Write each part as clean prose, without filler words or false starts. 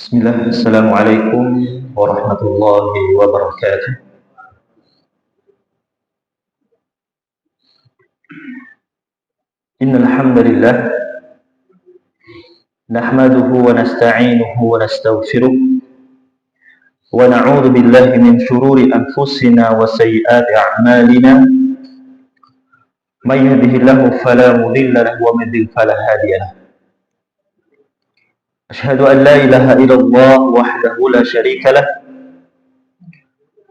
Bismillah, Assalamualaikum warahmatullahi wabarakatuh. Innal hamdalillah nahmaduhu wa nasta'inuhu wa nastaghfiruh wa na'udzu billahi min shururi anfusina wa sayyiati a'malina. May yahdihillahu fala mudilla lahu wa may yudlil fala hadiya lahu. Asyhadu an la ilaha illallah wahdahu la syarika lah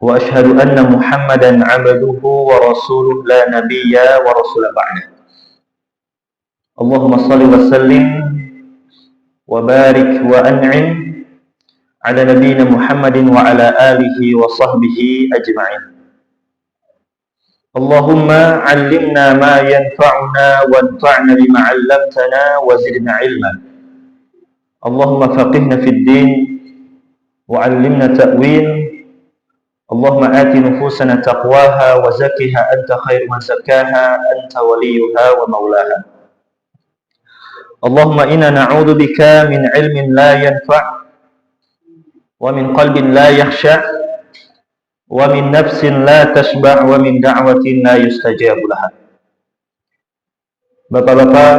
wa asyhadu anna Muhammadan 'abduhu wa rasuluhu la nabiyya wa rasula ba'da. Allahumma shalli wa sallim wa barik wa an'im ala nabiyyina Muhammadin wa ala alihi wa sahbihi ajma'in. Allahumma 'allimna ma yanfa'una wanfa'na bima 'allamtana wa zidna 'ilma. Allahumma faqihna fid din wa 'allimna ta'wil. Allahumma ati nufusana taqwaha wa zakkiha anta khairu man zakkaha anta waliyuha wa maulaha. Allahumma inna na'udzu bika min 'ilmin la yanfa' wa min qalbin la yakhsha' wa min nafsin la tashba' wa min da'watin la yustajabu laha. Bapak-bapak,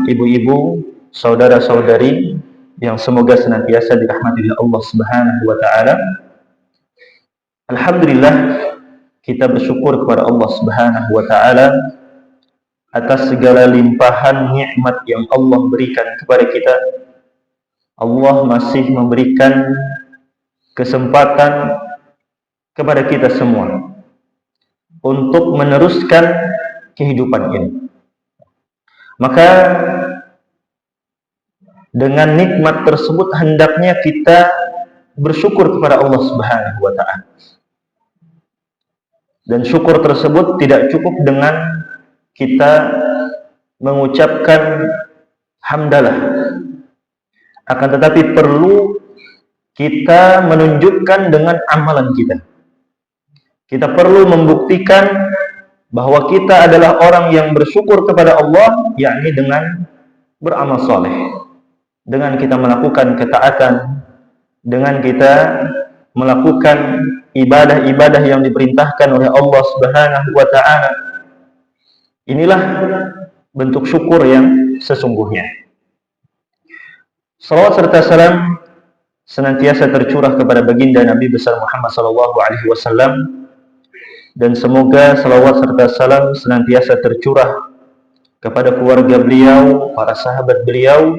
ibu-ibu, saudara-saudari yang semoga senantiasa dirahmati oleh Allah Subhanahu wa taala. Alhamdulillah, kita bersyukur kepada Allah Subhanahu wa taala atas segala limpahan nikmat yang Allah berikan kepada kita. Allah masih memberikan kesempatan kepada kita semua untuk meneruskan kehidupan ini. Maka dengan nikmat tersebut hendaknya kita bersyukur kepada Allah Subhanahu wa taala. Dan syukur tersebut tidak cukup dengan kita mengucapkan hamdalah, akan tetapi perlu kita menunjukkan dengan amalan kita. Kita perlu membuktikan bahwa kita adalah orang yang bersyukur kepada Allah, yakni dengan beramal saleh, dengan kita melakukan ketaatan, dengan kita melakukan ibadah-ibadah yang diperintahkan oleh Allah Subhanahu wa taala. Inilah bentuk syukur yang sesungguhnya. Salawat serta salam senantiasa tercurah kepada baginda Nabi besar Muhammad sallallahu alaihi wasallam, dan semoga salawat serta salam senantiasa tercurah kepada keluarga beliau, para sahabat beliau,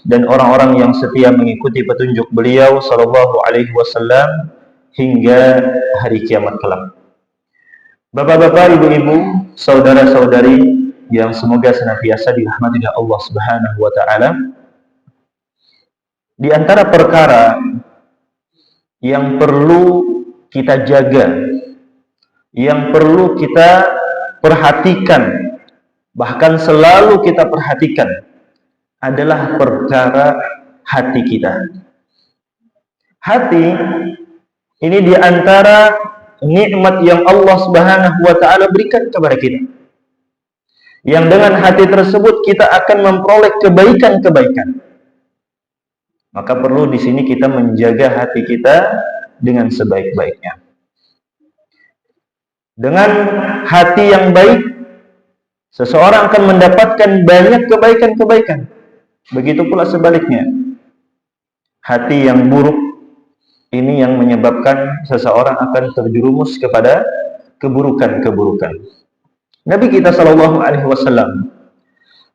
dan orang-orang yang setia mengikuti petunjuk beliau sallallahu alaihi wasallam hingga hari kiamat kelak. Bapak-bapak, ibu-ibu, saudara-saudari yang semoga senantiasa dirahmati oleh Allah Subhanahu wa taala. Di antara perkara yang perlu kita jaga, yang perlu kita perhatikan, bahkan selalu kita perhatikan, adalah perkara hati kita. Hati ini di antara nikmat yang Allah Subhanahu wa taala berikan kepada kita, yang dengan hati tersebut kita akan memperoleh kebaikan-kebaikan. Maka perlu di sini kita menjaga hati kita dengan sebaik-baiknya. Dengan hati yang baik, seseorang akan mendapatkan banyak kebaikan-kebaikan. Begitu pula sebaliknya. Hati yang buruk ini yang menyebabkan seseorang akan terjerumus kepada keburukan-keburukan. Nabi kita sallallahu alaihi wasallam,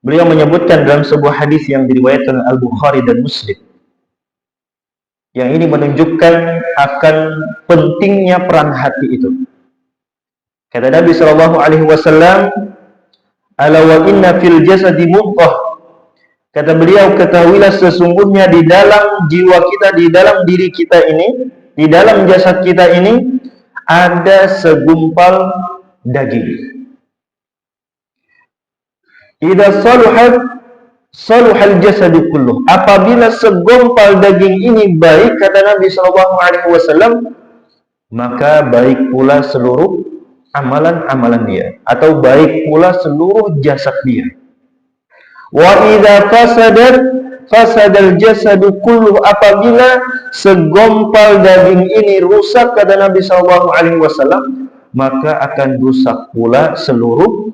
beliau menyebutkan dalam sebuah hadis yang diriwayatkan Al-Bukhari dan Muslim, yang ini menunjukkan akan pentingnya peran hati itu. Kata Nabi sallallahu alaihi wasallam, "Ala wa inna fil jasadi mudghah." Kata beliau, ketahuilah sesungguhnya di dalam jiwa kita, di dalam diri kita ini, di dalam jasad kita ini ada segumpal daging. Idza saluhat saluhal jasadu kulluh. Apabila segumpal daging ini baik, kata Nabi sallallahu alaihi wasallam, maka baik pula seluruh amalan-amalan dia, atau baik pula seluruh jasad dia. Wa idza fasadat fasadal jasadu kulluh, apabila segumpal daging ini rusak, kata Nabi SAW, maka akan rusak pula seluruh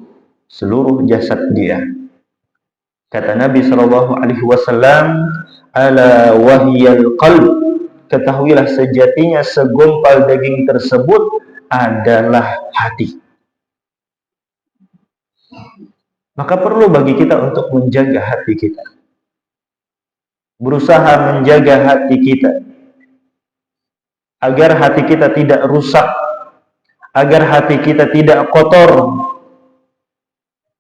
jasad dia. Kata Nabi SAW, ala wahyal qalb, ketahuilah sejatinya segumpal daging tersebut adalah hati. Maka perlu bagi kita untuk menjaga hati kita, berusaha menjaga hati kita agar hati kita tidak rusak, agar hati kita tidak kotor,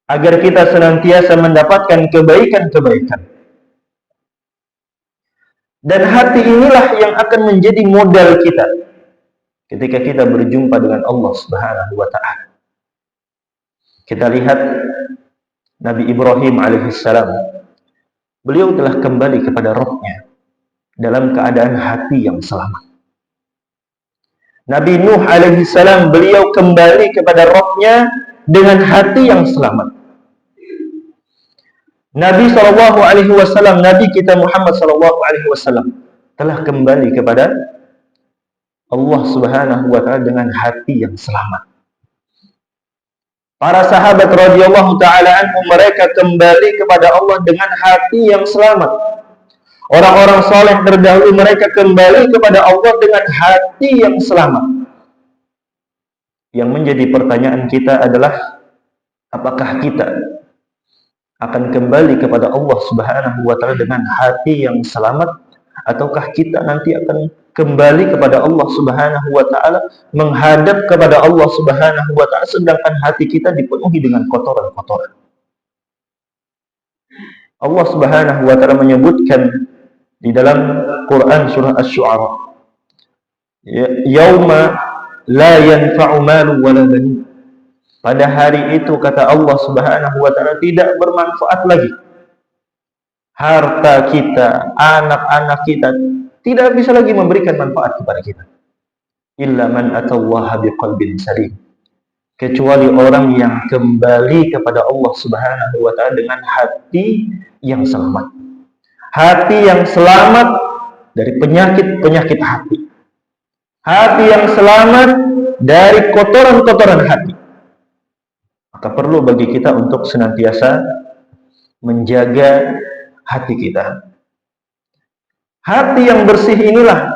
agar kita senantiasa mendapatkan kebaikan-kebaikan. Dan hati inilah yang akan menjadi modal kita ketika kita berjumpa dengan Allah Subhanahu wa Ta'ala. Kita lihat Nabi Ibrahim alaihissalam, beliau telah kembali kepada Rabb-Nya dalam keadaan hati yang selamat. Nabi Nuh alaihissalam, beliau kembali kepada Rabb-Nya dengan hati yang selamat. Nabi SAW, Nabi kita Muhammad SAW telah kembali kepada Allah Subhanahu wa Ta'ala dengan hati yang selamat. Para sahabat radhiyallahu ta'ala anhum, mereka kembali kepada Allah dengan hati yang selamat. Orang-orang soleh terdahulu, mereka kembali kepada Allah dengan hati yang selamat. Yang menjadi pertanyaan kita adalah, apakah kita akan kembali kepada Allah Subhanahu wa Ta'ala dengan hati yang selamat, ataukah kita nanti akan kembali kepada Allah Subhanahu wa Ta'ala, menghadap kepada Allah Subhanahu wa Ta'ala, sedangkan hati kita dipenuhi dengan kotoran-kotoran. Allah Subhanahu wa Ta'ala menyebutkan di dalam Quran surah Asy-Syu'ara, yauma la yanfa'u malu wala banun. Pada hari itu, kata Allah Subhanahu wa Ta'ala, tidak bermanfaat lagi harta kita, anak-anak kita, tidak bisa lagi memberikan manfaat kepada kita. Illa man atallaha biqalbin salim, kecuali orang yang kembali kepada Allah Subhanahu wa Ta'ala dengan hati yang selamat. Hati yang selamat dari penyakit-penyakit hati. Hati yang selamat dari kotoran-kotoran hati. Maka perlu bagi kita untuk senantiasa menjaga hati kita. Hati yang bersih inilah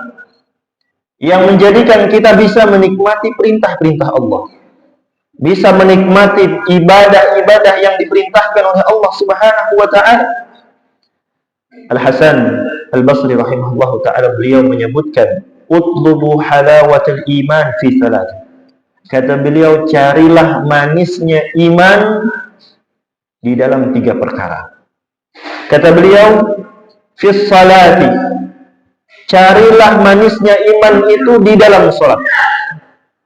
yang menjadikan kita bisa menikmati perintah-perintah Allah, bisa menikmati ibadah-ibadah yang diperintahkan oleh Allah Subhanahu wa Ta'ala. Al-Hasan Al-Basri rahimahullahu ta'ala, beliau menyebutkan, utlubu halawatul iman fi thalath. Kata beliau, carilah manisnya iman di dalam 3 perkara. Kata beliau, fis salati, carilah manisnya iman itu di dalam salat.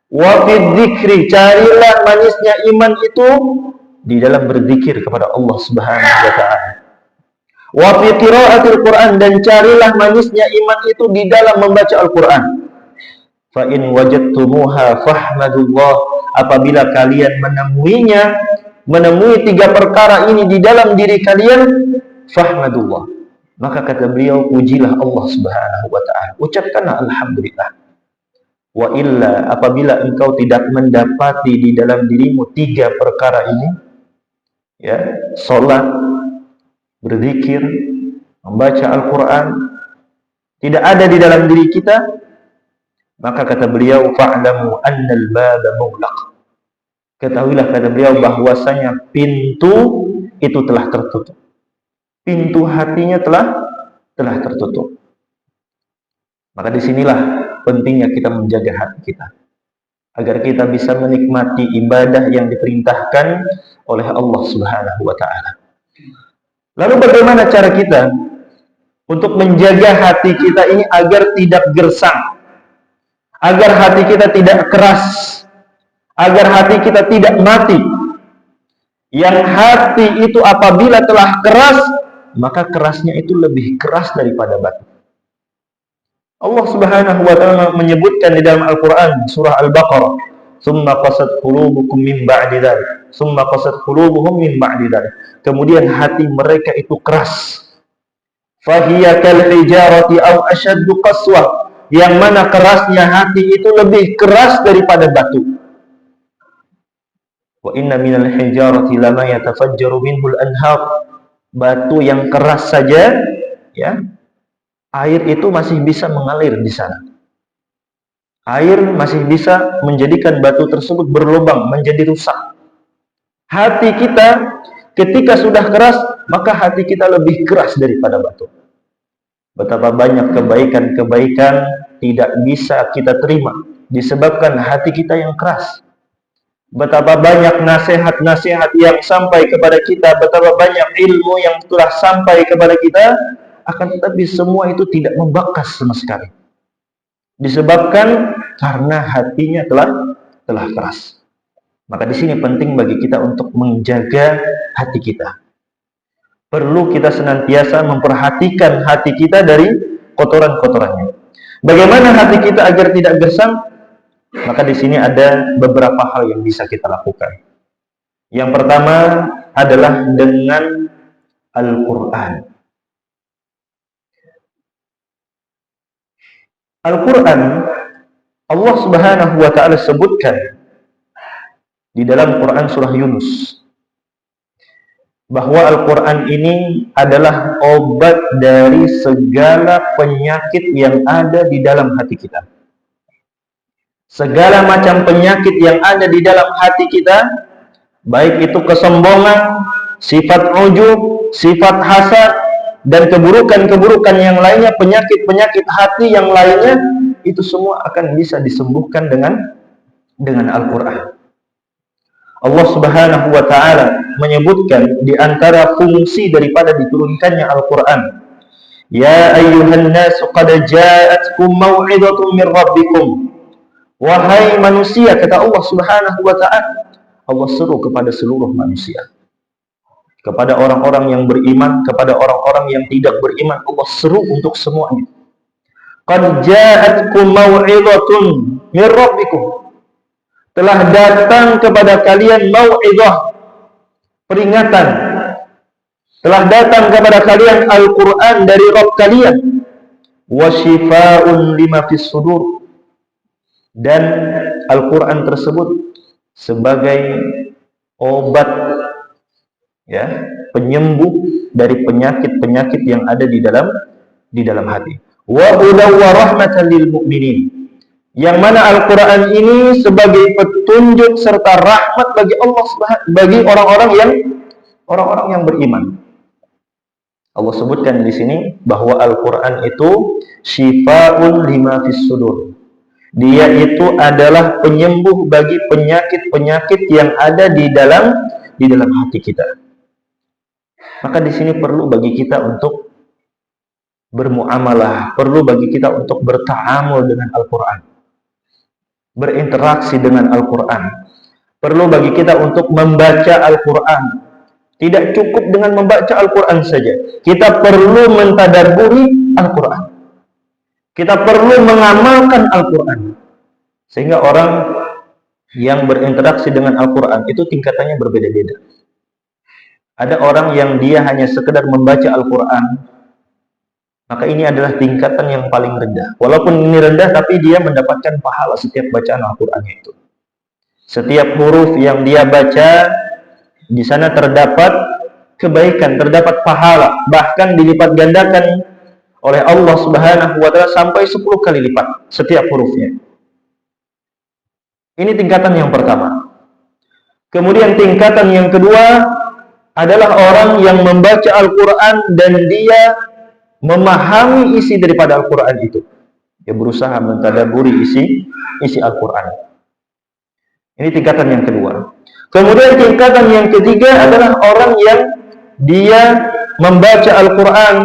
Wa fid dzikri, carilah manisnya iman itu di dalam berzikir kepada Allah Subhanahu wa Ta'ala. Wa fi qiraatil Qur'an, dan carilah manisnya iman itu di dalam membaca Al-Qur'an. Fa in wajadtumuha fahmadullah, apabila kalian menemuinya, menemui 3 perkara ini di dalam diri kalian, fahmadullah, maka kata beliau, pujilah Allah Subhanahu wa Ta'ala, ucapkanlah alhamdulillah. Wa illa, apabila engkau tidak mendapati di dalam dirimu 3 perkara ini, ya, salat, berzikir, membaca Al-Quran, tidak ada di dalam diri kita, maka kata beliau, fa'lamu annal baba mughlaq, ketahuilah, kata beliau, bahwasanya pintu itu telah tertutup. Pintu hatinya telah tertutup. Maka disinilah pentingnya kita menjaga hati kita, agar kita bisa menikmati ibadah yang diperintahkan oleh Allah Subhanahu wa Ta'ala. Lalu bagaimana cara kita untuk menjaga hati kita ini agar tidak gersang, agar hati kita tidak keras, agar hati kita tidak mati? Yang hati itu apabila telah keras, maka kerasnya itu lebih keras daripada batu. Allah Subhanahu wa Ta'ala menyebutkan di dalam Al-Quran surah Al-Baqarah, summa qasat qulubukum min ba'di dzalik, summa qasat qulubuhum min ba'di dzalik, kemudian hati mereka itu keras. fahiya kal hijarati aw ashaddu qaswah, yang mana kerasnya hati itu lebih keras daripada batu. Wa inna minal hijarati lama yatafajjaru minhul anhar, batu yang keras saja ya, air itu masih bisa mengalir di sana. Air masih bisa menjadikan batu tersebut berlubang, menjadi rusak. Hati kita ketika sudah keras, maka hati kita lebih keras daripada batu. Betapa banyak kebaikan-kebaikan tidak bisa kita terima disebabkan hati kita yang keras. Betapa banyak nasihat-nasihat yang sampai kepada kita, betapa banyak ilmu yang telah sampai kepada kita, akan tetapi semua itu tidak membekas sama sekali. Disebabkan karena hatinya telah keras. Maka di sini penting bagi kita untuk menjaga hati kita. Perlu kita senantiasa memperhatikan hati kita dari kotoran-kotorannya. Bagaimana hati kita agar tidak gersang? Maka di sini ada beberapa hal yang bisa kita lakukan. Yang pertama adalah dengan Al-Quran. Al-Quran, Allah Subhanahu wa ta'ala sebutkan di dalam Quran surah Yunus bahwa Al-Quran ini adalah obat dari segala penyakit yang ada di dalam hati kita. Segala macam penyakit yang ada di dalam hati kita, baik itu kesombongan, sifat ujub, sifat hasad, dan keburukan-keburukan yang lainnya, penyakit-penyakit hati yang lainnya, itu semua akan bisa disembuhkan dengan Al-Quran. Allah Subhanahu wa ta'ala menyebutkan di antara fungsi daripada diturunkannya Al-Quran, ya ayyuhan nasu qad ja'atkum mau'izatun min rabbikum, wahai manusia, kata Allah Subhanahu wa ta'ala, Allah seru kepada seluruh manusia, kepada orang-orang yang beriman, kepada orang-orang yang tidak beriman, Allah seru untuk semuanya. Qad ja'atkum mau'izatun min rabbikum, telah datang kepada kalian mau'izah, peringatan, telah datang kepada kalian Al-Quran dari Rabb kalian, wa shifaa'un lima fis sudur, dan Al-Quran tersebut sebagai obat, ya, penyembuh dari penyakit-penyakit yang ada di dalam hati. Wa hudaw wa rahmatan lil mu'minin, yang mana Al-Quran ini sebagai petunjuk serta rahmat bagi Allah, bagi orang-orang yang beriman. Allah sebutkan di sini bahwa Al-Quran itu shifaa'un lima fis sudur. Dia itu adalah penyembuh bagi penyakit-penyakit yang ada di dalam hati kita. Maka di sini perlu bagi kita untuk bermuamalah, perlu bagi kita untuk berta'amul dengan Al-Quran, berinteraksi dengan Al-Quran. Perlu bagi kita untuk membaca Al-Quran. Tidak cukup dengan membaca Al-Quran saja. Kita perlu mentadabburi Al-Quran. Kita perlu mengamalkan Al-Quran. Sehingga orang yang berinteraksi dengan Al-Quran itu tingkatannya berbeda-beda. Ada orang yang dia hanya sekedar membaca Al-Quran, maka ini adalah tingkatan yang paling rendah. Walaupun ini rendah, tapi dia mendapatkan pahala setiap bacaan Al-Qurannya itu. Setiap huruf yang dia baca, di sana terdapat kebaikan, terdapat pahala, bahkan dilipat gandakan oleh Allah Subhanahu wa ta'ala sampai 10 kali lipat setiap hurufnya. Ini tingkatan yang pertama. Kemudian tingkatan yang kedua adalah orang yang membaca Al-Quran dan dia memahami isi daripada Al-Quran itu. Dia berusaha mentadabburi isi Al-Quran. Ini tingkatan yang kedua. Kemudian tingkatan yang ketiga adalah orang yang dia membaca Al-Quran,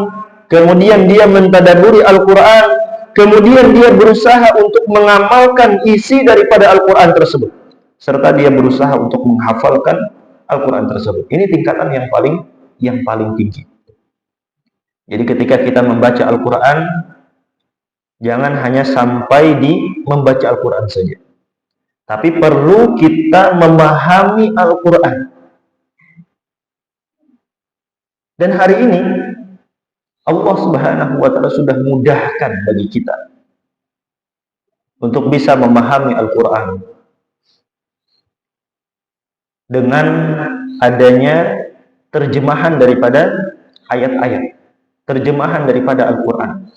kemudian dia mentadabburi Al-Quran, kemudian dia berusaha untuk mengamalkan isi daripada Al-Quran tersebut, serta dia berusaha untuk menghafalkan Al-Quran tersebut. Ini tingkatan yang paling tinggi. Jadi ketika kita membaca Al-Quran, jangan hanya sampai di membaca Al-Quran saja, tapi perlu kita memahami Al-Quran. Dan hari ini Allah Subhanahu wa taala sudah mudahkan bagi kita untuk bisa memahami Al-Qur'an dengan adanya terjemahan daripada ayat-ayat, terjemahan daripada Al-Qur'an.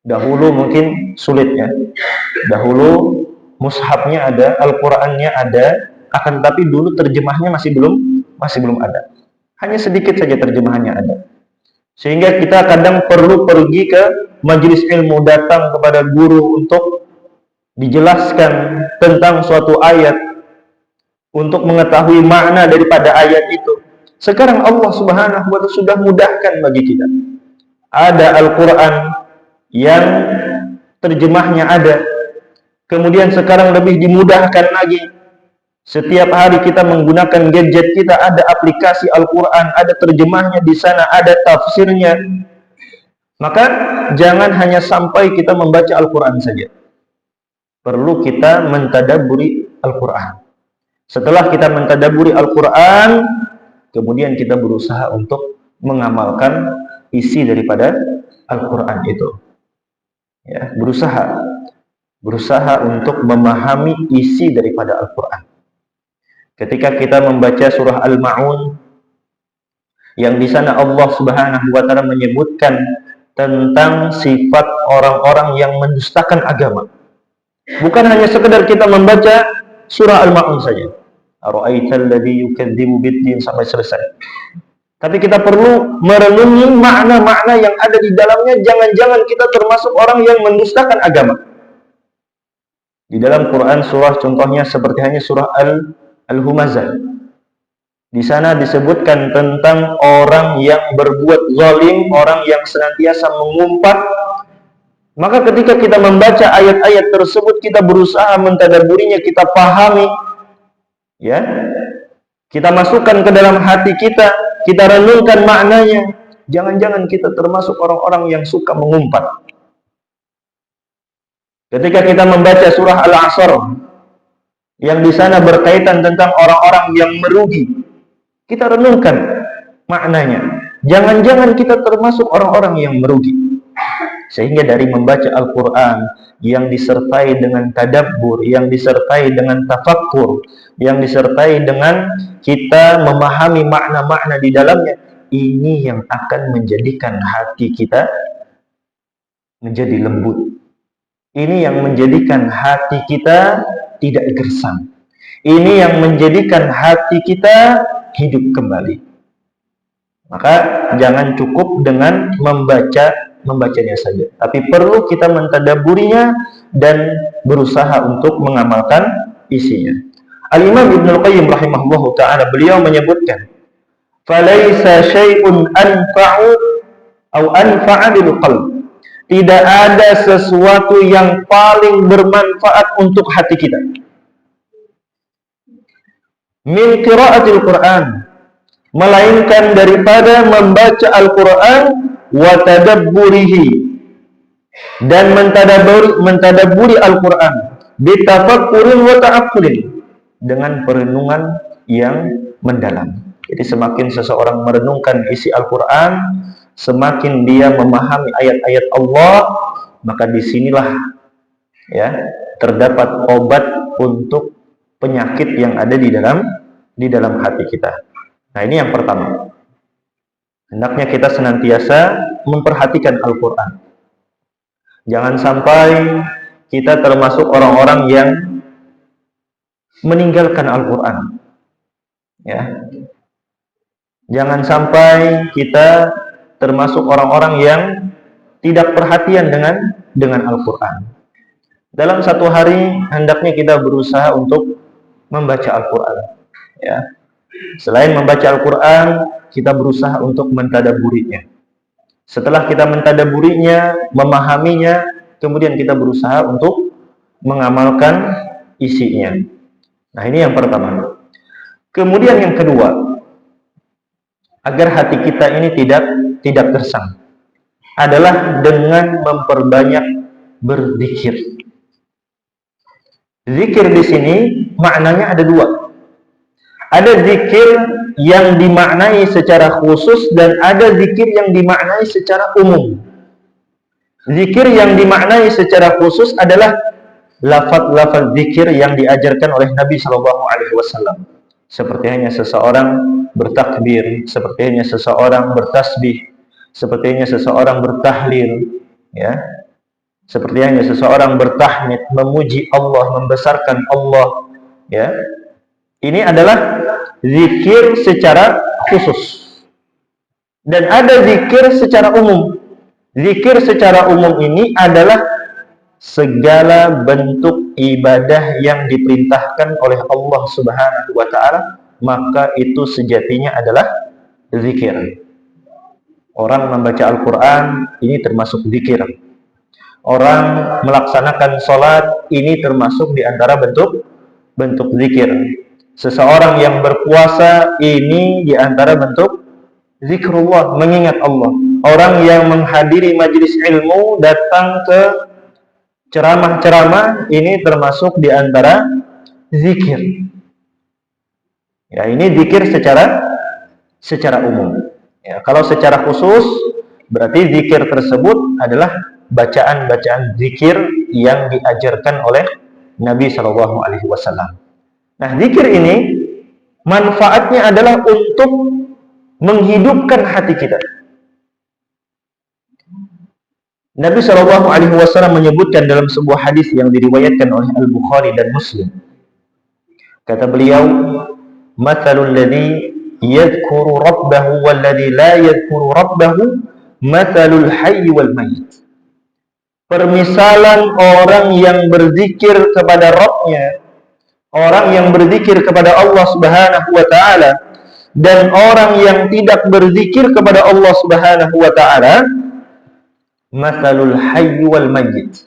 Dahulu mungkin sulitnya. Dahulu mushafnya ada, Al-Qur'annya ada, akan tetapi dulu terjemahnya masih belum ada. Hanya sedikit saja terjemahannya ada. Sehingga kita kadang perlu pergi ke majelis ilmu, datang kepada guru untuk dijelaskan tentang suatu ayat, untuk mengetahui makna daripada ayat itu. Sekarang Allah Subhanahu wa taala sudah mudahkan bagi kita. Ada Al-Qur'an yang terjemahnya ada. Kemudian sekarang lebih dimudahkan lagi. Setiap hari kita menggunakan gadget kita, ada aplikasi Al-Qur'an, ada terjemahnya di sana, ada tafsirnya. Maka jangan hanya sampai kita membaca Al-Qur'an saja. Perlu kita mentadabburi Al-Qur'an. Setelah kita mentadabburi Al-Qur'an, kemudian kita berusaha untuk mengamalkan isi daripada Al-Qur'an itu. Ya, berusaha untuk memahami isi daripada Al-Qur'an. Ketika kita membaca surah Al-Ma'un, yang di sana Allah Subhanahu wa taala menyebutkan tentang sifat orang-orang yang mendustakan agama. Bukan hanya sekedar kita membaca surah Al-Ma'un saja. Ara'aital ladzi yukadzibu bid-din sampai selesai. Tapi kita perlu merenungi makna-makna yang ada di dalamnya. Jangan-jangan kita termasuk orang yang mendustakan agama. Di dalam Quran surah contohnya seperti hanya surah Al-Humazah. Di sana disebutkan tentang orang yang berbuat zalim, orang yang senantiasa mengumpat. Maka ketika kita membaca ayat-ayat tersebut, kita berusaha mentadabburinya, kita pahami, ya, kita masukkan ke dalam hati kita, kita renungkan maknanya. Jangan-jangan kita termasuk orang-orang yang suka mengumpat. Ketika kita membaca surah Al-Asr, yang di sana berkaitan tentang orang-orang yang merugi, kita renungkan maknanya. Jangan-jangan kita termasuk orang-orang yang merugi. Sehingga dari membaca Al-Quran yang disertai dengan tadabbur, yang disertai dengan tafakkur, yang disertai dengan kita memahami makna-makna di dalamnya, ini yang akan menjadikan hati kita menjadi lembut. Ini yang menjadikan hati kita tidak gersang. Ini yang menjadikan hati kita hidup kembali. Maka jangan cukup dengan membacanya saja, tapi perlu kita mentadabburinya dan berusaha untuk mengamalkan isinya. Al-Imam Ibnu Qayyim rahimahullahu ta'ala, beliau menyebutkan, "Falaisa syai'un anfa'u atau anfa'a lil qalb." Tidak ada sesuatu yang paling bermanfaat untuk hati kita min qiraatil Qur'an, melainkan daripada membaca Al-Qur'an wa tadabburihi, dan mentadabburi Al-Qur'an bitafakkurin wa ta'aqqulin, dengan perenungan yang mendalam. Jadi semakin seseorang merenungkan isi Al-Qur'an, semakin dia memahami ayat-ayat Allah, maka disinilah ya terdapat obat untuk penyakit yang ada di dalam hati kita. Nah, ini yang pertama. Hendaknya kita senantiasa memperhatikan Al-Qur'an. Jangan sampai kita termasuk orang-orang yang meninggalkan Al-Qur'an. Ya. Jangan sampai kita termasuk orang-orang yang tidak perhatian dengan Al-Qur'an. Dalam satu hari hendaknya kita berusaha untuk membaca Al-Qur'an. Ya. Selain membaca Al-Qur'an, kita berusaha untuk mentadabburinya. Setelah kita mentadabburinya, memahaminya, kemudian kita berusaha untuk mengamalkan isinya. Nah, ini yang pertama. Kemudian yang kedua, agar hati kita ini tidak gersang, adalah dengan memperbanyak berzikir. Zikir di sini maknanya ada dua. Ada zikir yang dimaknai secara khusus dan ada zikir yang dimaknai secara umum. Zikir yang dimaknai secara khusus adalah lafaz-lafaz zikir yang diajarkan oleh Nabi Shallallahu Alaihi Wasallam. Seperti hanya seseorang bertakbir, seperti hanya seseorang bertasbih, seperti hanya seseorang bertahlil, ya, seperti hanya seseorang bertahmid, memuji Allah, membesarkan Allah, ya. Ini adalah zikir secara khusus. Dan ada zikir secara umum. Zikir secara umum ini adalah segala bentuk ibadah yang diperintahkan oleh Allah Subhanahu wa taala, maka itu sejatinya adalah zikir. Orang membaca Al-Qur'an ini termasuk zikir. Orang melaksanakan sholat ini termasuk di antara bentuk zikir. Seseorang yang berpuasa ini di antara bentuk zikrullah, mengingat Allah. Orang yang menghadiri majelis ilmu, datang ke ceramah-ceramah, ini termasuk di antara zikir. Ya, ini zikir secara umum. Ya, kalau secara khusus berarti zikir tersebut adalah bacaan-bacaan zikir yang diajarkan oleh Nabi Shallallahu Alaihi Wasallam. Nah, zikir ini manfaatnya adalah untuk menghidupkan hati kita. Nabi Shallallahu Alaihi Wasallam menyebutkan dalam sebuah hadis yang diriwayatkan oleh Al-Bukhari dan Muslim. Kata beliau, "Matsalul ladzi yadhkuru rabbahu wal ladzi la yadhkuru rabbahu, matsalul hayy wal mayyit." Permisalan orang yang berzikir kepada Rabb-nya, orang yang berzikir kepada Allah Subhanahu wa taala, dan orang yang tidak berzikir kepada Allah Subhanahu wa taala, matsalul hayy wal mayyit.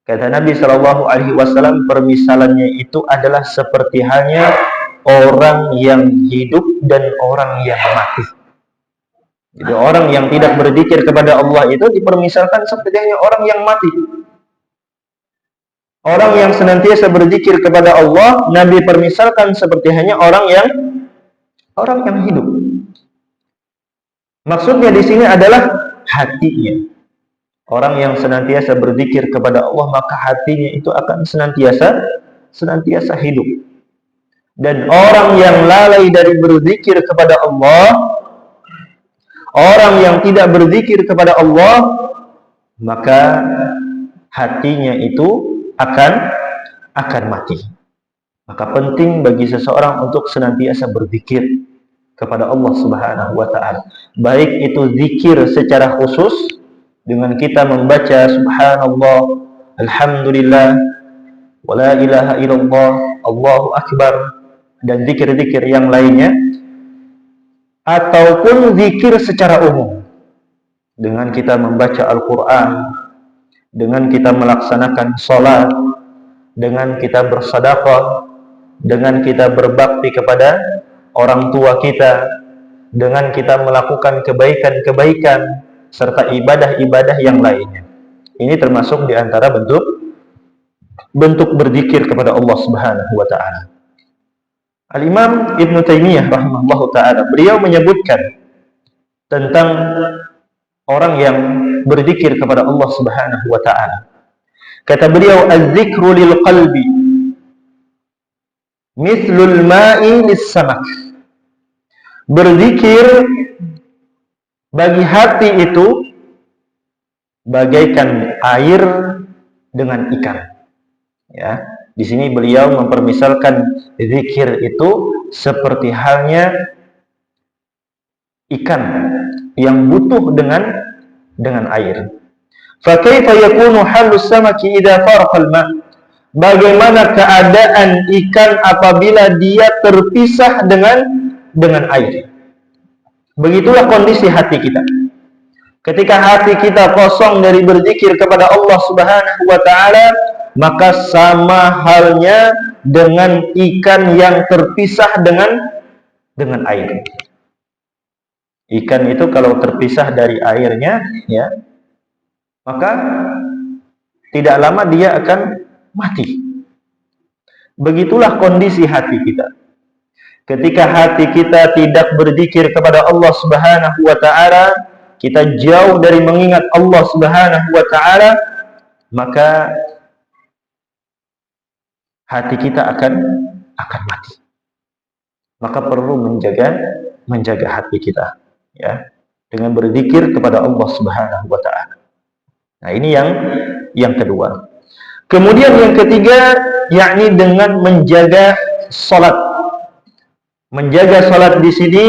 Kata Nabi Shallallahu Alaihi Wasallam, permisalannya itu adalah seperti halnya orang yang hidup dan orang yang mati. Jadi orang yang tidak berzikir kepada Allah itu dipermisalkan seperti hanya orang yang mati. Orang yang senantiasa berzikir kepada Allah, Nabi permisalkan seperti hanya orang yang hidup. Maksudnya di sini adalah hatinya. Orang yang senantiasa berzikir kepada Allah, maka hatinya itu akan senantiasa hidup. Dan orang yang lalai dari berzikir kepada Allah, orang yang tidak berzikir kepada Allah, maka hatinya itu akan mati. Maka penting bagi seseorang untuk senantiasa berzikir kepada Allah Subhanahu wa taala. Baik itu zikir secara khusus dengan kita membaca subhanallah, alhamdulillah, wala ilaha illallah, Allahu akbar, dan zikir-zikir yang lainnya, ataupun zikir secara umum dengan kita membaca Al-Qur'an, dengan kita melaksanakan sholat, dengan kita bersedekah, dengan kita berbakti kepada orang tua kita, dengan kita melakukan kebaikan-kebaikan serta ibadah-ibadah yang lainnya. Ini termasuk di antara bentuk berzikir kepada Allah Subhanahu wa taala. Al-Imam Ibnu Taimiyah rahimahullahu taala, beliau menyebutkan tentang orang yang berzikir kepada Allah Subhanahu wa taala. Kata beliau, "Az-zikru lil qalbi mithlul ma'i lis-samak." Berzikir bagi hati itu bagaikan air dengan ikan. Ya, di sini beliau mempermisalkan zikir itu seperti halnya ikan yang butuh dengan air. Fa kaifa yakunu halus samaki idza faraqa al-ma'? Bagaimana keadaan ikan apabila dia terpisah dengan air? Begitulah kondisi hati kita. Ketika hati kita kosong dari berzikir kepada Allah Subhanahu wa taala, maka sama halnya dengan ikan yang terpisah dengan air. Ikan itu kalau terpisah dari airnya, ya, maka tidak lama dia akan mati. Begitulah kondisi hati kita. Ketika hati kita tidak berzikir kepada Allah Subhanahu wa taala, kita jauh dari mengingat Allah Subhanahu wa taala, maka hati kita akan mati. Maka perlu menjaga hati kita, ya, dengan berzikir kepada Allah Subhanahu wa taala. Nah, ini yang kedua. Kemudian yang ketiga, yakni dengan menjaga salat. Menjaga salat di sini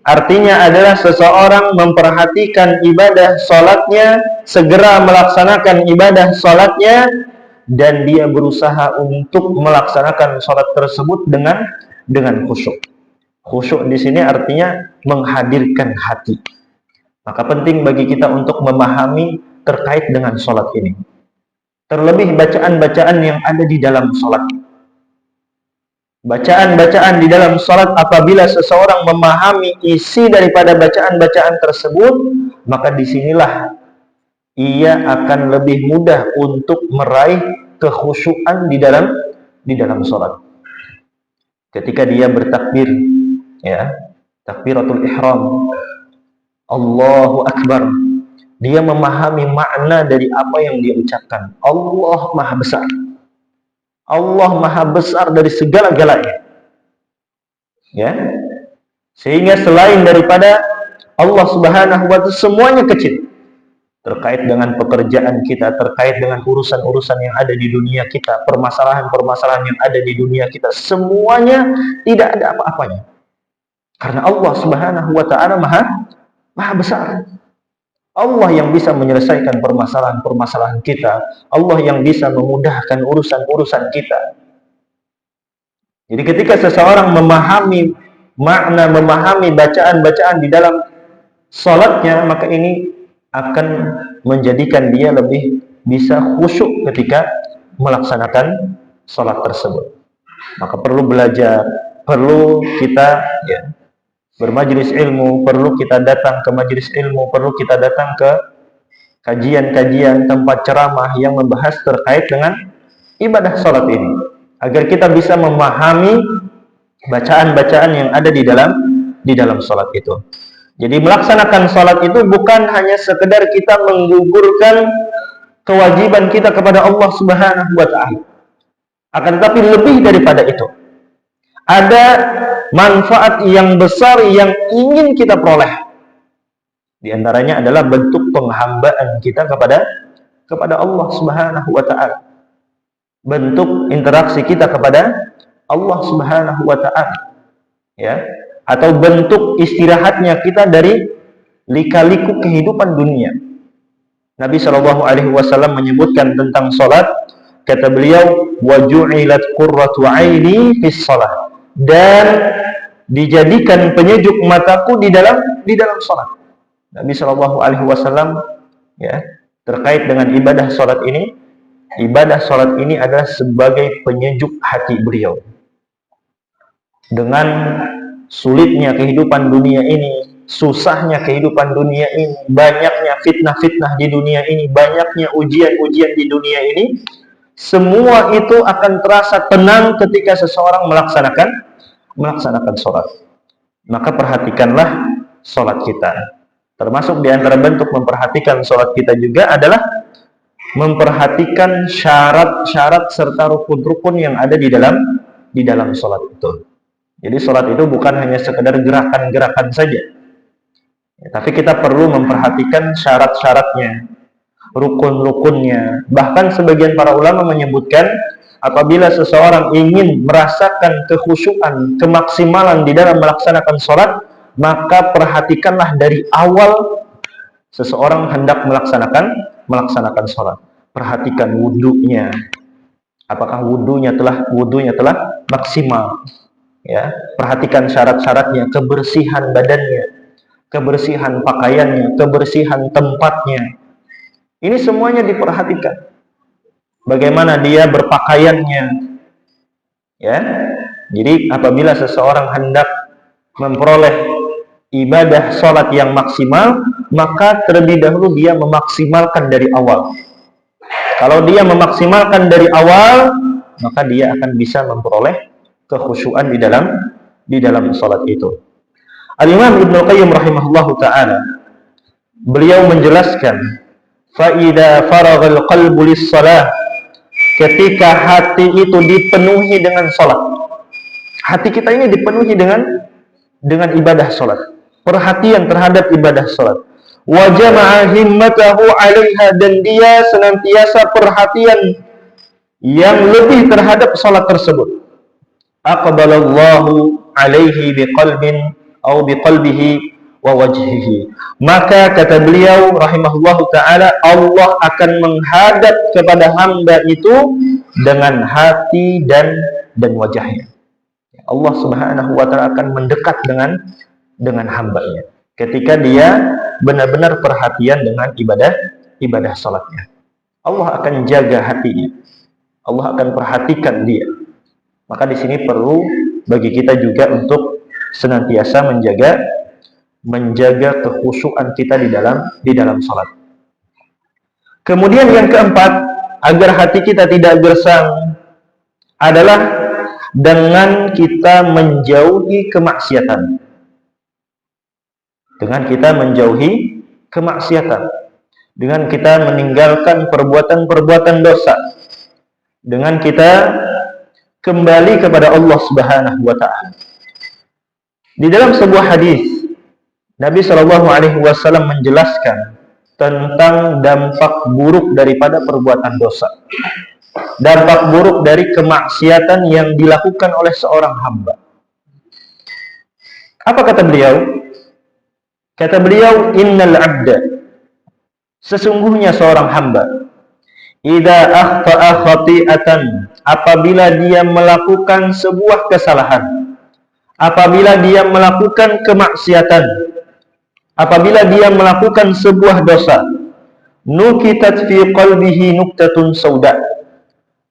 artinya adalah seseorang memperhatikan ibadah salatnya, segera melaksanakan ibadah salatnya, dan dia berusaha untuk melaksanakan salat tersebut dengan khusyuk. Khusyuk di sini artinya menghadirkan hati. Maka penting bagi kita untuk memahami terkait dengan salat ini. Terlebih bacaan-bacaan yang ada di dalam salat. Bacaan-bacaan di dalam salat, apabila seseorang memahami isi daripada bacaan-bacaan tersebut, maka disinilah ia akan lebih mudah untuk meraih kekhusyuan di dalam salat. Ketika dia bertakbir, ya, takbiratul ihram, Allahu Akbar, dia memahami makna dari apa yang dia ucapkan. Allah Maha Besar. Allah Maha Besar dari segala-galanya. Ya. Sehingga selain daripada Allah Subhanahu wa taala, semuanya kecil. Terkait dengan pekerjaan kita, terkait dengan urusan-urusan yang ada di dunia kita, permasalahan-permasalahan yang ada di dunia kita, semuanya tidak ada apa-apanya. Karena Allah Subhanahu wa taala Maha Besar. Allah yang bisa menyelesaikan permasalahan-permasalahan kita, Allah yang bisa memudahkan urusan-urusan kita. Jadi ketika seseorang memahami makna, memahami bacaan-bacaan di dalam salatnya, maka ini akan menjadikan dia lebih bisa khusyuk ketika melaksanakan salat tersebut. Maka perlu belajar, perlu kita, ya, bermajelis ilmu, perlu kita datang ke majelis ilmu, perlu kita datang ke kajian-kajian, tempat ceramah yang membahas terkait dengan ibadah salat ini, agar kita bisa memahami bacaan-bacaan yang ada di dalam salat itu. Jadi melaksanakan salat itu bukan hanya sekedar kita menggugurkan kewajiban kita kepada Allah Subhanahu wa taala, akan tetapi lebih daripada itu. Ada manfaat yang besar yang ingin kita peroleh. Di antaranya adalah bentuk penghambaan kita kepada Allah Subhanahu wa taala. Bentuk interaksi kita kepada Allah Subhanahu wa taala. Ya, atau bentuk istirahatnya kita dari lika-liku kehidupan dunia. Nabi Shallallahu alaihi wasallam menyebutkan tentang salat, kata beliau, wa ju'ilat qurratu 'aini fis shalah, dan dijadikan penyejuk mataku di dalam salat. Nabi Shallallahu alaihi wasallam, ya, terkait dengan ibadah salat ini, ibadah salat ini adalah sebagai penyejuk hati beliau. Dengan sulitnya kehidupan dunia ini, susahnya kehidupan dunia ini, banyaknya fitnah-fitnah di dunia ini, banyaknya ujian-ujian di dunia ini, semua itu akan terasa tenang ketika seseorang melaksanakan sholat. Maka perhatikanlah sholat kita. Termasuk di antara bentuk memperhatikan sholat kita juga adalah memperhatikan syarat-syarat serta rukun-rukun yang ada di dalam sholat itu. Jadi sholat itu bukan hanya sekedar gerakan-gerakan saja, ya, tapi kita perlu memperhatikan syarat-syaratnya, rukun-rukunnya. Bahkan sebagian para ulama menyebutkan, apabila seseorang ingin merasakan kekhusyuan, kemaksimalan di dalam melaksanakan sholat, maka perhatikanlah dari awal seseorang hendak melaksanakan sholat. Perhatikan wudunya, apakah wudunya telah maksimal. Ya, perhatikan syarat-syaratnya, kebersihan badannya, kebersihan pakaiannya, kebersihan tempatnya. Ini semuanya diperhatikan. Bagaimana dia berpakaiannya. Ya. Jadi apabila seseorang hendak memperoleh ibadah sholat yang maksimal, maka terlebih dahulu dia memaksimalkan dari awal. Kalau dia memaksimalkan dari awal, maka dia akan bisa memperoleh kekhusyuan di di dalam salat itu. Al-Imam Ibnu Qayyim rahimahullahu taala beliau menjelaskan, fa idza faraghal qalbu lis-shalah, ketika hati itu dipenuhi dengan salat. Hati kita ini dipenuhi dengan ibadah salat, perhatian terhadap ibadah salat. Wa jama'a himmatahu 'alaiha, dan dia senantiasa perhatian yang lebih terhadap salat tersebut. Aqbalallahu 'alaihi biqalbin atau biqalbihi wa wajhihi, maka kata beliau rahimahullahu taala, Allah akan menghadap kepada hamba itu dengan hati dan wajahnya. Allah Subhanahu wa taala akan mendekat dengan hambanya ketika dia benar-benar perhatian dengan ibadah salatnya. Allah akan jaga hatinya, Allah akan perhatikan dia. Maka di sini perlu bagi kita juga untuk senantiasa menjaga kekhusyuan kita di dalam salat. Kemudian yang keempat, agar hati kita tidak gersang adalah dengan kita menjauhi kemaksiatan. Dengan kita menjauhi kemaksiatan, dengan kita meninggalkan perbuatan-perbuatan dosa, dengan kita kembali kepada Allah Subhanahu wa taala. Di dalam sebuah hadis, Nabi Shallallahu alaihi wasallam menjelaskan tentang dampak buruk daripada perbuatan dosa. Dampak buruk dari kemaksiatan yang dilakukan oleh seorang hamba. Apa kata beliau? Kata beliau, innal 'abda, sesungguhnya seorang hamba, idza akhta'a khati'atan, apabila dia melakukan sebuah kesalahan, apabila dia melakukan kemaksiatan, apabila dia melakukan sebuah dosa, nukitat fi qalbihi nuktatun sauda,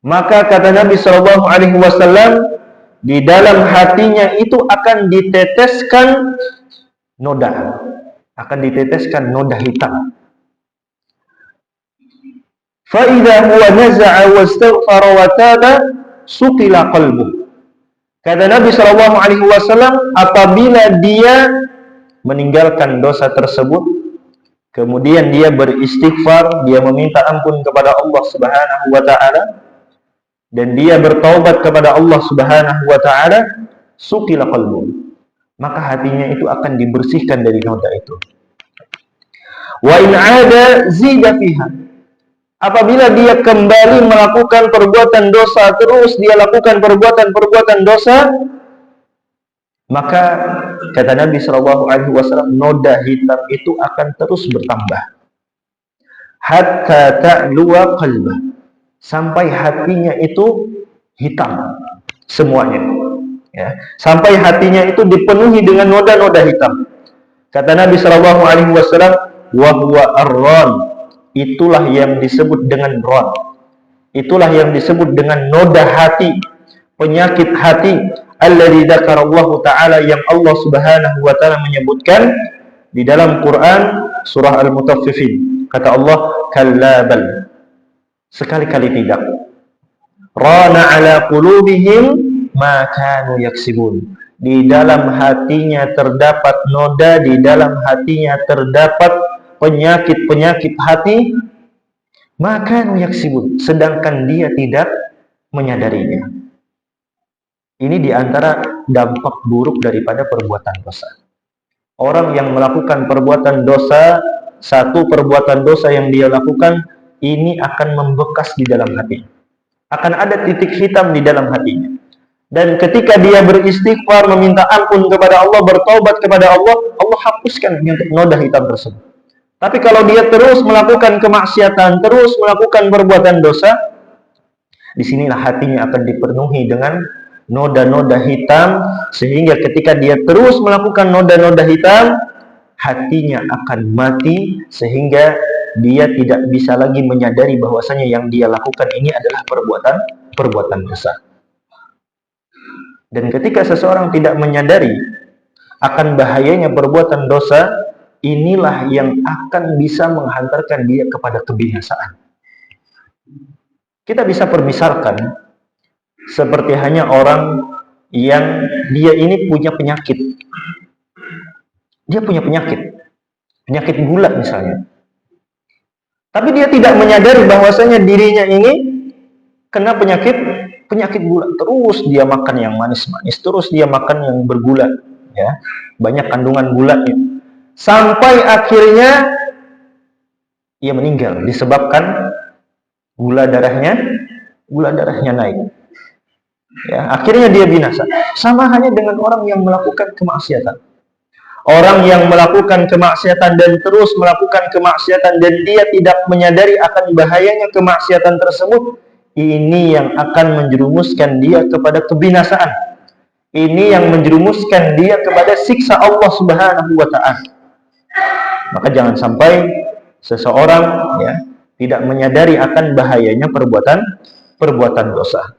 maka kata Nabi sallallahu alaihi wasallam, di dalam hatinya itu akan diteteskan noda, akan diteteskan noda hitam. Fa idza huwa naza'a wastaghfara wa taba suqila qalbuh. Kata Nabi sallallahu alaihi wasallam, apabila dia meninggalkan dosa tersebut, kemudian dia beristighfar, dia meminta ampun kepada Allah Subhanahu wa taala, dan dia bertaubat kepada Allah Subhanahu wa taala, suqila qalbuh, maka hatinya itu akan dibersihkan dari noda itu. Wa in 'ada zida fiha, apabila dia kembali melakukan perbuatan dosa, terus dia lakukan perbuatan dosa, maka kata Nabi Shallallahu Alaihi Wasallam, noda hitam itu akan terus bertambah, hatta ta'luwa qalbah, sampai hatinya itu hitam semuanya, ya, sampai hatinya itu dipenuhi dengan noda-noda hitam. Kata Nabi Shallallahu Alaihi Wasallam, wa huwa ar-ran, itulah yang disebut dengan ron, itulah yang disebut dengan noda hati, penyakit hati, alladzi dzakarallahu ta'ala, yang Allah Subhanahu wa ta'ala menyebutkan di dalam Quran surah Al-Mutaffifin. Kata Allah, kalla bal, sekali-kali tidak, rana ala qulubihim ma kanu yaksibun, di dalam hatinya terdapat noda, di dalam hatinya terdapat penyakit-penyakit hati, maka yaksibun, sedangkan dia tidak menyadarinya. Ini diantara dampak buruk daripada perbuatan dosa. Orang yang melakukan perbuatan dosa, satu perbuatan dosa yang dia lakukan, ini akan membekas di dalam hati. Akan ada titik hitam di dalam hatinya. Dan ketika dia beristighfar, meminta ampun kepada Allah, bertaubat kepada Allah, Allah hapuskan noda hitam tersebut. Tapi kalau dia terus melakukan kemaksiatan, terus melakukan perbuatan dosa, disinilah hatinya akan dipenuhi dengan noda-noda hitam, sehingga ketika dia terus melakukan noda-noda hitam, hatinya akan mati, sehingga dia tidak bisa lagi menyadari bahwasanya yang dia lakukan ini adalah perbuatan dosa. Dan ketika seseorang tidak menyadari akan bahayanya perbuatan dosa, inilah yang akan bisa menghantarkan dia kepada kebinasaan. Kita bisa permisalkan seperti hanya orang yang dia ini punya penyakit. Dia punya penyakit gula misalnya. Tapi dia tidak menyadari bahwasanya dirinya ini kena penyakit gula. Terus dia makan yang manis-manis, terus dia makan yang bergula, ya, banyak kandungan gulanya. Sampai akhirnya ia meninggal disebabkan gula darahnya naik. Ya, akhirnya dia binasa. Sama hanya dengan orang yang melakukan kemaksiatan. Orang yang melakukan kemaksiatan dan terus melakukan kemaksiatan dan dia tidak menyadari akan bahayanya kemaksiatan tersebut, ini yang akan menjerumuskan dia kepada kebinasaan. Ini yang menjerumuskan dia kepada siksa Allah Subhanahu wa taala. Maka jangan sampai seseorang, ya, tidak menyadari akan bahayanya perbuatan dosa.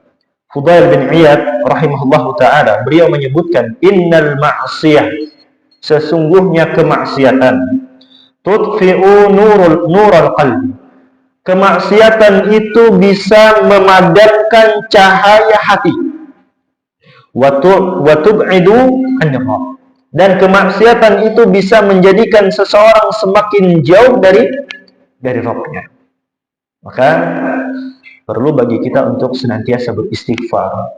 Fudail bin Iyad rahimahullahu taala, beliau menyebutkan, innal ma'siyah, sesungguhnya kemaksiatan, tudfi'u nural qalbi, kemaksiatan itu bisa memadamkan cahaya hati, wa tub'idu an-nifaq, dan kemaksiatan itu bisa menjadikan seseorang semakin jauh dari Rabbnya. Maka perlu bagi kita untuk senantiasa beristighfar,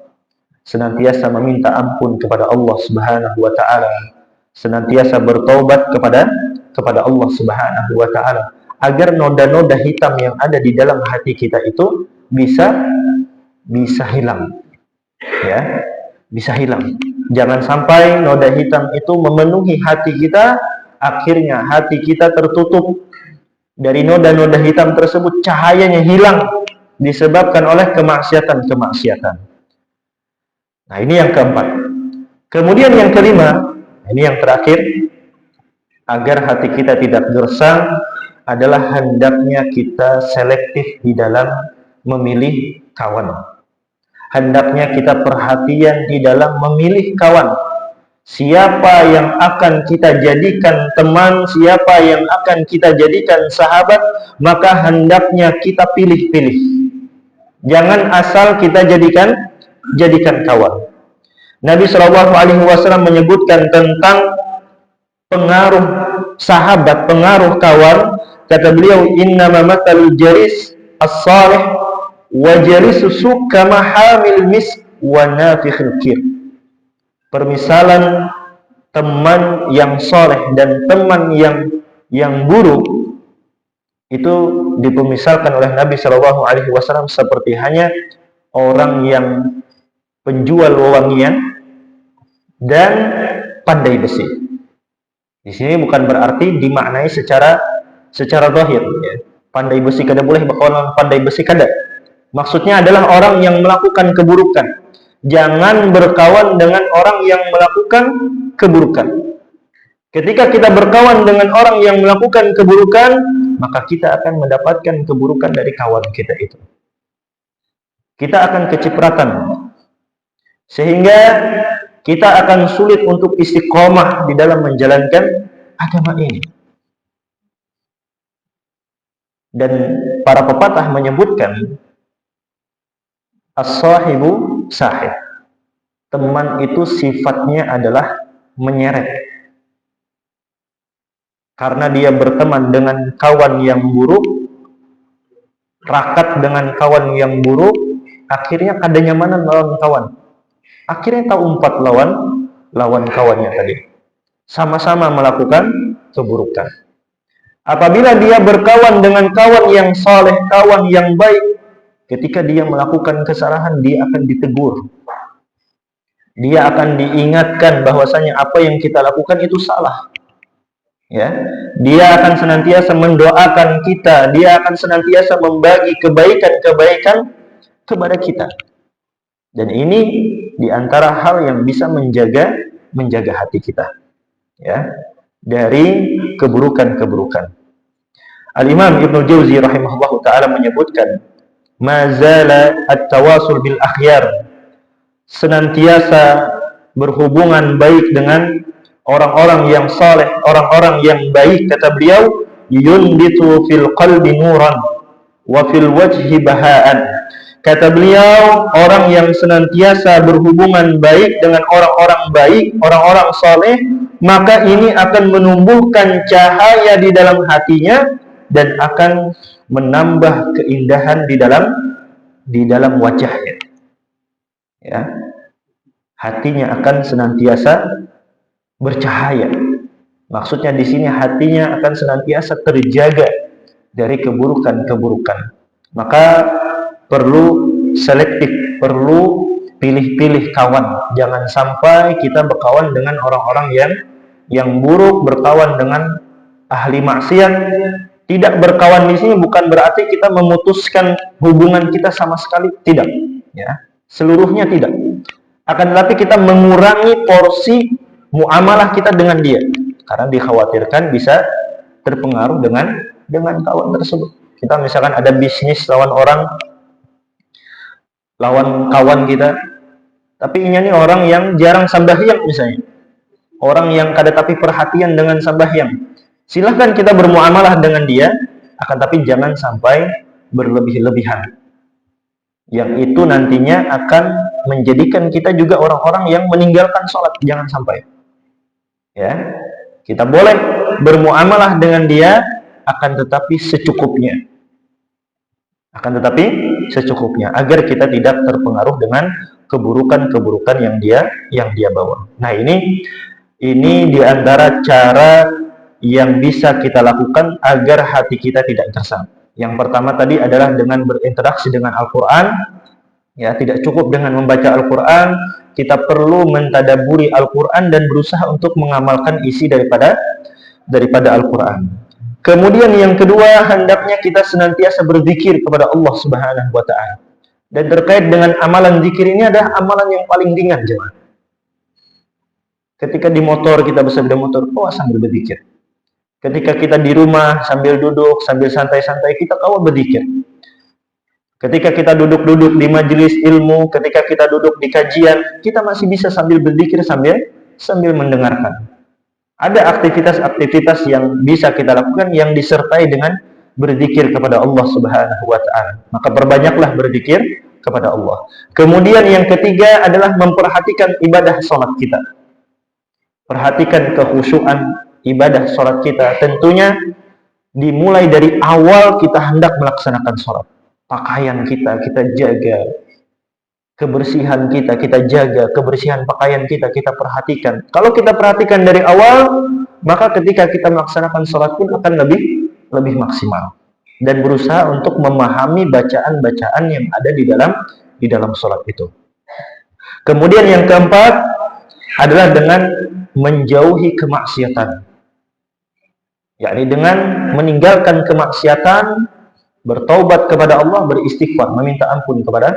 senantiasa meminta ampun kepada Allah Subhanahu wa taala, senantiasa bertaubat kepada Allah Subhanahu wa taala, agar noda-noda hitam yang ada di dalam hati kita itu bisa hilang. Ya, bisa hilang. Jangan sampai noda hitam itu memenuhi hati kita, akhirnya hati kita tertutup dari noda-noda hitam tersebut, cahayanya hilang disebabkan oleh kemaksiatan. Nah, ini yang keempat. Kemudian yang kelima, ini yang terakhir, agar hati kita tidak gersang, adalah hendaknya kita selektif di dalam memilih kawan. Hendaknya kita perhatian di dalam memilih kawan. Siapa yang akan kita jadikan teman, siapa yang akan kita jadikan sahabat, maka hendaknya kita pilih-pilih. Jangan asal kita jadikan kawan. Nabi SAW menyebutkan tentang pengaruh sahabat, pengaruh kawan. Kata beliau, innama matalul jalis as-salih wa jalisu suq kama hamil misk wa nafikhil kir. Permisalan teman yang soleh dan teman yang buruk itu dipermisalkan oleh Nabi SAW seperti hanya orang yang penjual wewangian dan pandai besi. Di sini bukan berarti dimaknai secara zahir, ya. Pandai besi kada boleh berkawan pandai besi kada. Maksudnya adalah orang yang melakukan keburukan. Jangan berkawan dengan orang yang melakukan keburukan. Ketika kita berkawan dengan orang yang melakukan keburukan, maka kita akan mendapatkan keburukan dari kawan kita itu. Kita akan kecipratan, sehingga kita akan sulit untuk istiqomah di dalam menjalankan agama ini. Dan para pepatah menyebutkan, as-sahibu sahib, teman itu sifatnya adalah menyeret. Karena dia berteman dengan kawan yang buruk, rakat dengan kawan yang buruk, akhirnya kada nyamanan lawan kawan. Akhirnya tahu umpat lawan kawannya tadi. Sama-sama melakukan keburukan. Apabila dia berkawan dengan kawan yang saleh, kawan yang baik, ketika dia melakukan kesalahan, dia akan ditegur. Dia akan diingatkan bahwasanya apa yang kita lakukan itu salah. Ya, dia akan senantiasa mendoakan kita, dia akan senantiasa membagi kebaikan-kebaikan kepada kita. Dan ini diantara hal yang bisa menjaga hati kita, ya, dari keburukan-keburukan. Al-Imam Ibnu Jauzi rahimahullahu taala menyebutkan, mazala at-tawasul bil akhyar, senantiasa berhubungan baik dengan orang-orang yang saleh, orang-orang yang baik, kata beliau, yunbitu fil qalbi nuran wa fil wajhi bahaan. Kata beliau, orang yang senantiasa berhubungan baik dengan orang-orang baik, orang-orang soleh, maka ini akan menumbuhkan cahaya di dalam hatinya dan akan menambah keindahan di dalam wajahnya. Ya, hatinya akan senantiasa bercahaya. Maksudnya di sini hatinya akan senantiasa terjaga dari keburukan-keburukan. Maka perlu selektif, perlu pilih-pilih kawan. Jangan sampai kita berkawan dengan orang-orang yang buruk, berkawan dengan ahli maksiat. Tidak berkawan di sini bukan berarti kita memutuskan hubungan kita sama sekali, tidak. Ya, seluruhnya tidak. Akan tetapi kita mengurangi porsi muamalah kita dengan dia, karena dikhawatirkan bisa terpengaruh dengan kawan tersebut. Kita misalkan ada bisnis lawan kawan kita, tapi ini orang yang jarang sambahyang misalnya, orang yang kada tapi perhatian dengan sambahyang. Silahkan kita bermuamalah dengan dia, akan tapi jangan sampai berlebih-lebihan. Yang itu nantinya akan menjadikan kita juga orang-orang yang meninggalkan sholat. Jangan sampai. Ya, kita boleh bermuamalah dengan dia, akan tetapi secukupnya. Agar kita tidak terpengaruh dengan keburukan-keburukan yang dia bawa. Nah, ini diantara cara yang bisa kita lakukan agar hati kita tidak gersang. Yang pertama tadi adalah dengan berinteraksi dengan Al-Quran. Ya, tidak cukup dengan membaca Al-Quran, kita perlu mentadaburi Al-Quran dan berusaha untuk mengamalkan isi daripada Al-Quran. Kemudian yang kedua, hendaknya kita senantiasa berzikir kepada Allah Subhanahu wa Ta'ala. Dan terkait dengan amalan zikir ini adalah amalan yang paling ringan, jemaah. Ketika di motor, kita bersepeda motor, sambil berzikir. Ketika kita di rumah sambil duduk, sambil santai-santai, kita berzikir. Ketika kita duduk-duduk di majelis ilmu, ketika kita duduk di kajian, kita masih bisa sambil berzikir, sambil mendengarkan. Ada aktivitas-aktivitas yang bisa kita lakukan yang disertai dengan berzikir kepada Allah Subhanahu wa Ta'ala. Maka perbanyaklah berzikir kepada Allah. Kemudian yang ketiga adalah memperhatikan ibadah sholat kita. Perhatikan kekhusyuan ibadah sholat kita. Tentunya dimulai dari awal kita hendak melaksanakan sholat. Pakaian kita jaga. Kebersihan kita jaga. Kebersihan pakaian kita perhatikan. Kalau kita perhatikan dari awal, maka ketika kita melaksanakan sholat pun akan lebih maksimal. Dan berusaha untuk memahami bacaan-bacaan yang ada di dalam sholat itu. Kemudian yang keempat adalah dengan menjauhi kemaksiatan. Yakni dengan meninggalkan kemaksiatan, bertaubat kepada Allah, beristighfar, meminta ampun kepada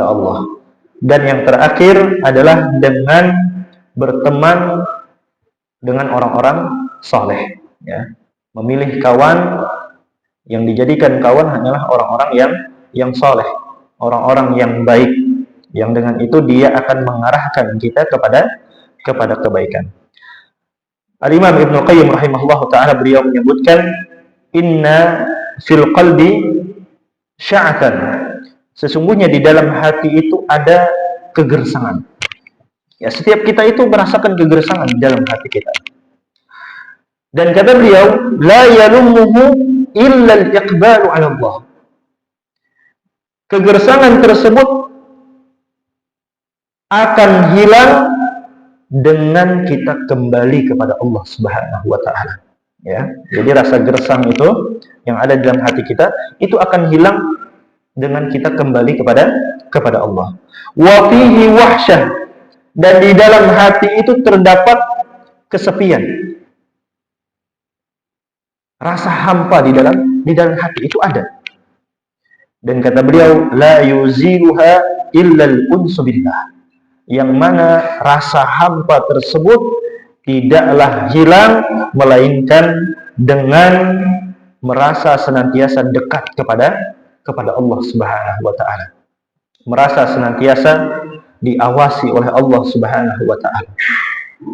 Allah. Dan yang terakhir adalah dengan berteman dengan orang-orang saleh, ya. Memilih kawan yang dijadikan kawan hanyalah orang-orang yang saleh, orang-orang yang baik, yang dengan itu dia akan mengarahkan kita kepada kebaikan. Al-Imam Ibnu Qayyim rahimahullahu ta'ala beliau menyebutkan, inna fil qalbi sya'atan. Sesungguhnya di dalam hati itu ada kegersangan. Ya, setiap kita itu merasakan kegersangan di dalam hati kita. Dan kata beliau, la yalumuhu illa al-iqbalu 'ala Allah. Kegersangan tersebut akan hilang dengan kita kembali kepada Allah Subhanahu wa Ta'ala. Ya, jadi rasa gersang itu yang ada dalam hati kita itu akan hilang dengan kita kembali kepada Allah. Wa fihi wahsyah, dan di dalam hati itu terdapat kesepian. Rasa hampa di dalam hati itu ada. Dan kata beliau, la yuziluha illa al-unsu billah. Yang mana rasa hampa tersebut tidaklah hilang melainkan dengan merasa senantiasa dekat kepada Allah Subhanahu wa Ta'ala. Merasa senantiasa diawasi oleh Allah Subhanahu wa Ta'ala.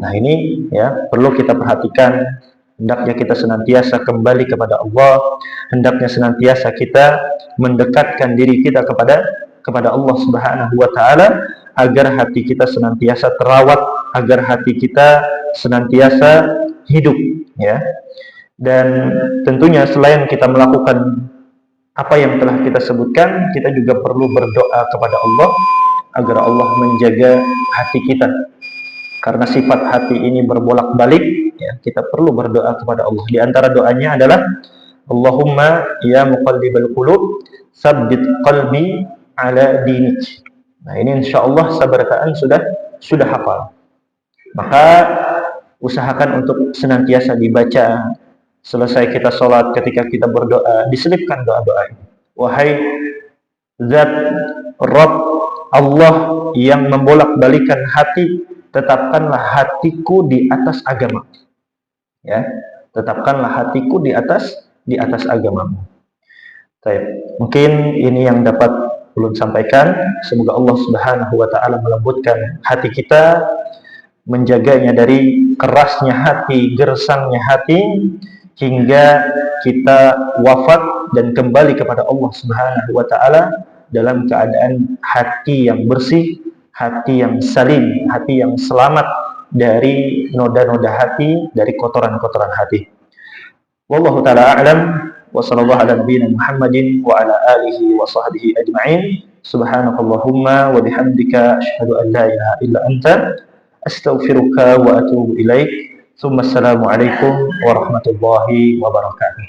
Nah, ini ya perlu kita perhatikan. Hendaknya kita senantiasa kembali kepada Allah, hendaknya senantiasa kita mendekatkan diri kita kepada kepada Allah Subhanahu wa taala agar hati kita senantiasa terawat, agar hati kita senantiasa hidup, ya. Dan tentunya selain kita melakukan apa yang telah kita sebutkan, kita juga perlu berdoa kepada Allah agar Allah menjaga hati kita. Karena sifat hati ini berbolak-balik, ya, kita perlu berdoa kepada Allah. Di antara doanya adalah Allahumma ya muqallibal qulub, tsabbit qalbi ala dinik. Nah, ini insyaallah sabarkaan sudah hafal. Maka usahakan untuk senantiasa dibaca. Selesai kita sholat, ketika kita berdoa, diselipkan doa-doa ini. Wahai Zat Rabb Allah yang membolak-balikan hati, tetapkanlah hatiku di atas agama. Ya, tetapkanlah hatiku di atas agamamu. Baik, mungkin ini yang dapat ulun sampaikan. Semoga Allah Subhanahu wa taala melembutkan hati kita, menjaganya dari kerasnya hati, gersangnya hati, hingga kita wafat dan kembali kepada Allah Subhanahu wa taala dalam keadaan hati yang bersih, hati yang salim, hati yang selamat dari noda-noda hati, dari kotoran-kotoran hati. Wallahu taala a'lam, wa sallallahu ala nabiyyina Muhammadin wa ala alihi wa sahbihi ajma'in. Subhanakallahumma wa bihamdika asyhadu an la ilaha illa anta astaghfiruka wa atubu ilaik. Assalamualaikum warahmatullahi wabarakatuh.